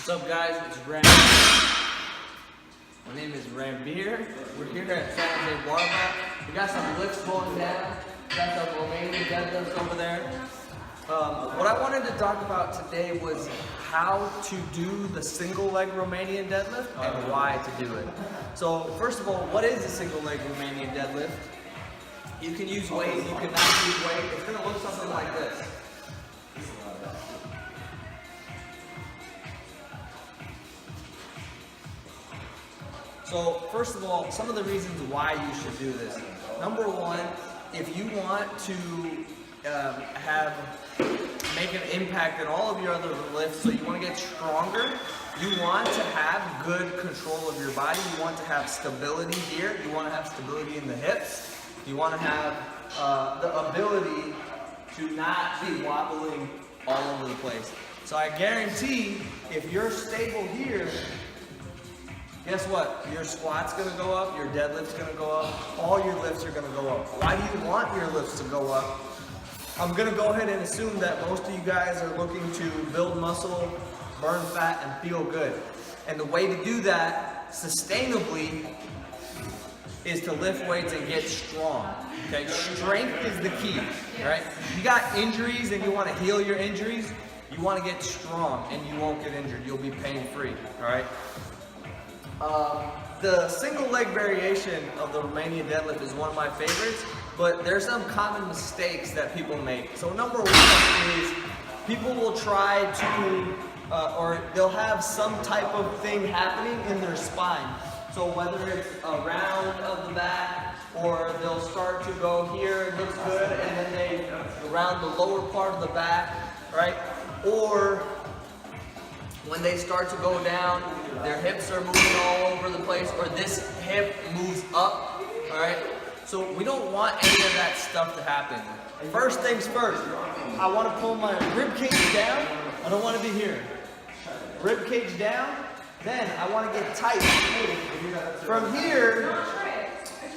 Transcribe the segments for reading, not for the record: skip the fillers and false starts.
What's up, guys? It's Ram. My name is Rambir. We're here at San Jose Barbell. We got some lifts going down. We got some Romanian deadlifts over there. What I wanted to talk about today was how to do the single leg Romanian deadlift and why to do it. So first of all, what is a single leg Romanian deadlift? You can use weight, you can not use weight. It's going to look something like this. So first of all, some of the reasons why you should do this. Number one, if you want to make an impact in all of your other lifts, so you want to get stronger, you want to have good control of your body, you want to have stability here, you want to have stability in the hips, you want to have the ability to not be wobbling all over the place. So I guarantee if you're stable here, guess what? Your squat's gonna go up, your deadlift's gonna go up, all your lifts are gonna go up. Why do you want your lifts to go up? I'm gonna go ahead and assume that most of you guys are looking to build muscle, burn fat, and feel good. And the way to do that sustainably is to lift weights and get strong. Okay, strength is the key, right? You got injuries and you wanna heal your injuries, you wanna get strong and you won't get injured. You'll be pain-free, all right? The single leg variation of the Romanian deadlift is one of my favorites, but there's some common mistakes that people make. So number one is people will try to, or they'll have some type of thing happening in their spine. So whether it's around of the back, or they'll start to go here, it looks good, and then they around the lower part of the back, right? Or when they start to go down, their hips are moving all over the place, or this hip moves up, all right? So we don't want any of that stuff to happen. First things first, I want to pull my rib cage down. I don't want to be here. Rib cage down, then I want to get tight. From here,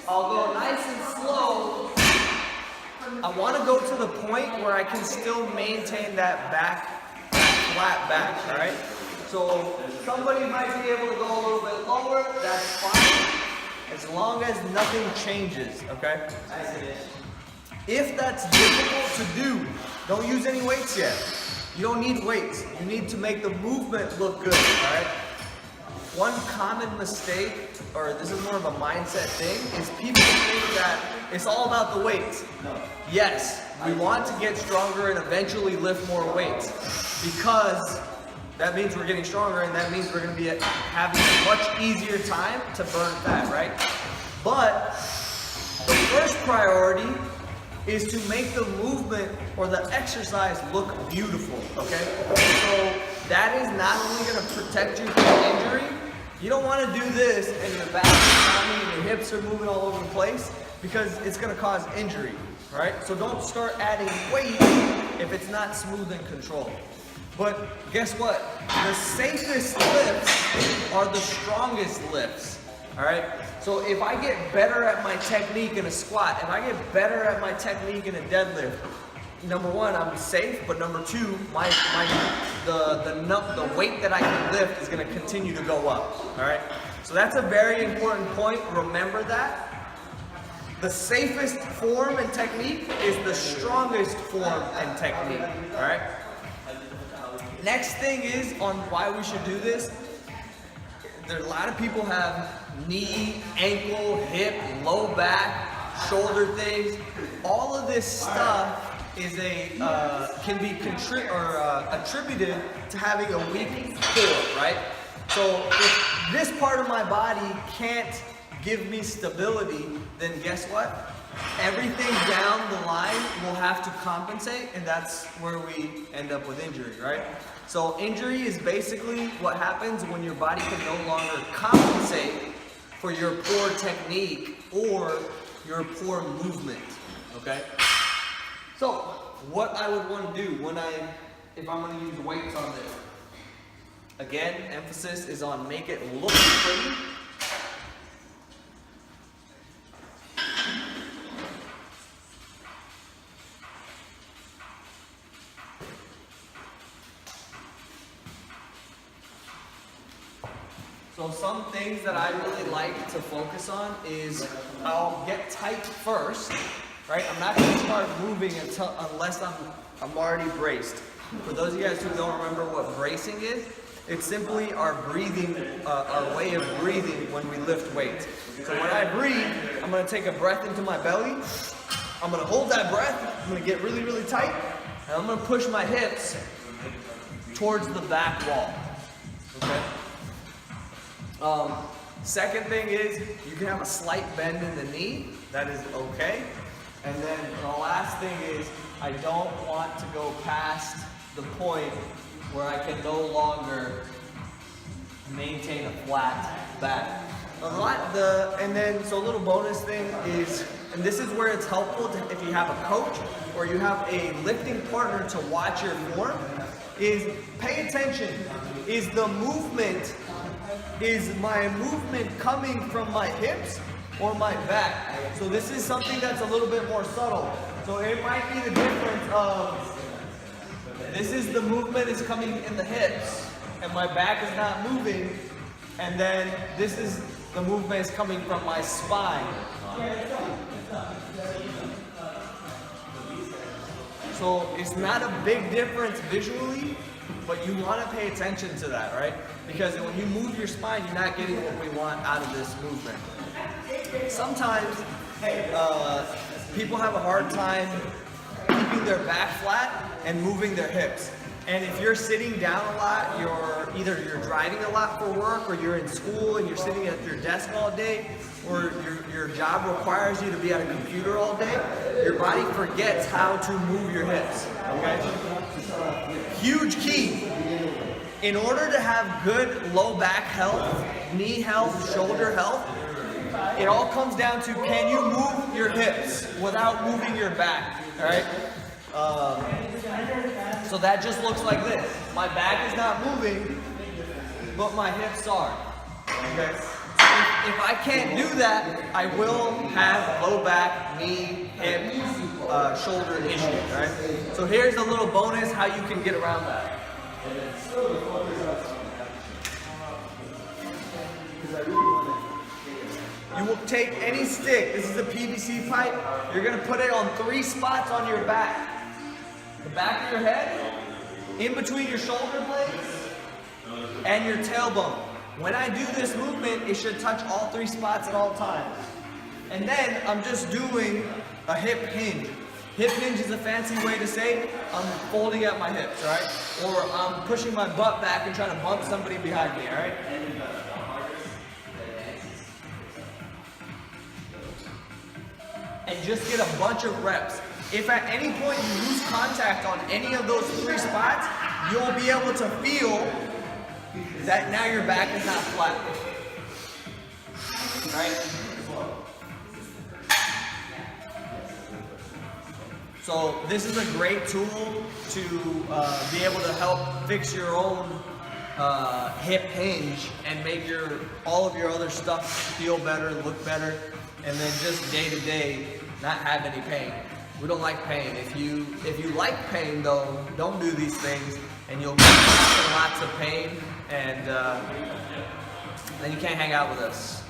I'll go nice and slow. I want to go to the point where I can still maintain that flat back, all right? So somebody might be able to go a little bit lower, that's fine, as long as nothing changes, okay? If that's difficult to do, don't use any weights yet. You don't need weights. You need to make the movement look good, all right? One common mistake, or this is more of a mindset thing, is people think that it's all about the weights. Yes, we want to get stronger and eventually lift more weights, because that means we're getting stronger, and that means we're going to be having a much easier time to burn fat, right? But the first priority is to make the movement or the exercise look beautiful, okay? So that is not only going to protect you from injury. You don't want to do this and your back is pounding and your hips are moving all over the place, because it's going to cause injury, right? So don't start adding weight if it's not smooth and controlled. But guess what? The safest lifts are the strongest lifts, all right? So if I get better at my technique in a squat, if I get better at my technique in a deadlift, number one, I'm safe, but number two, the weight that I can lift is going to continue to go up, all right? So that's a very important point. Remember that. The safest form and technique is the strongest form and technique, all right? Next thing is on why we should do this. There a lot of people have knee, ankle, hip, low back, shoulder things. All of this stuff is can be attributed to having a weak core, right? So if this part of my body can't give me stability, then guess what? Everything down the line will have to compensate, and that's where we end up with injury, right? So injury is basically what happens when your body can no longer compensate for your poor technique or your poor movement, okay? So what I would want to do if I'm going to use weights on this, again, emphasis is on make it look pretty. So some things that I really like to focus on is I'll get tight first, right? I'm not going to start moving unless I'm already braced. For those of you guys who don't remember what bracing is, it's simply our breathing, our way of breathing when we lift weights. So when I breathe, I'm going to take a breath into my belly. I'm going to hold that breath. I'm going to get really, really tight. And I'm going to push my hips towards the back wall. Okay? Second thing is you can have a slight bend in the knee. That is okay. And then the last thing is I don't want to go past the point where I can no longer maintain a flat back. So a little bonus thing is, and this is where it's helpful if you have a coach or you have a lifting partner to watch your form, is pay attention. Is my movement coming from my hips or my back? So this is something that's a little bit more subtle. So it might be the difference of, this is the movement is coming in the hips and my back is not moving, and then this is the movement is coming from my spine. So it's not a big difference visually, but you want to pay attention to that, right? Because when you move your spine, you're not getting what we want out of this movement. Sometimes people have a hard time keeping their back flat and moving their hips. And if you're sitting down a lot, you're driving a lot for work, or you're in school and you're sitting at your desk all day, or your job requires you to be at a computer all day, your body forgets how to move your hips, okay? Huge key. In order to have good low back health, knee health, shoulder health, it all comes down to, can you move your hips without moving your back, all right? So that just looks like this. My back is not moving, but my hips are. Okay? So if I can't do that, I will have low back, knee, hip, shoulder issues. Right? So here's a little bonus how you can get around that. You will take any stick. This is a PVC pipe. You're going to put it on 3 spots on your back. The back of your head, in between your shoulder blades, and your tailbone. When I do this movement, it should touch all 3 spots at all times. And then I'm just doing a hip hinge. Hip hinge is a fancy way to say I'm folding out my hips, right? Or I'm pushing my butt back and trying to bump somebody behind me, all right? And just get a bunch of reps. If at any point you lose contact on any of those 3 spots, you'll be able to feel that now your back is not flat. Right? So this is a great tool to be able to help fix your own hip hinge and make all of your other stuff feel better, look better, and then just day to day not have any pain. We don't like pain. If you like pain though, don't do these things and you'll get lots of pain, and then you can't hang out with us.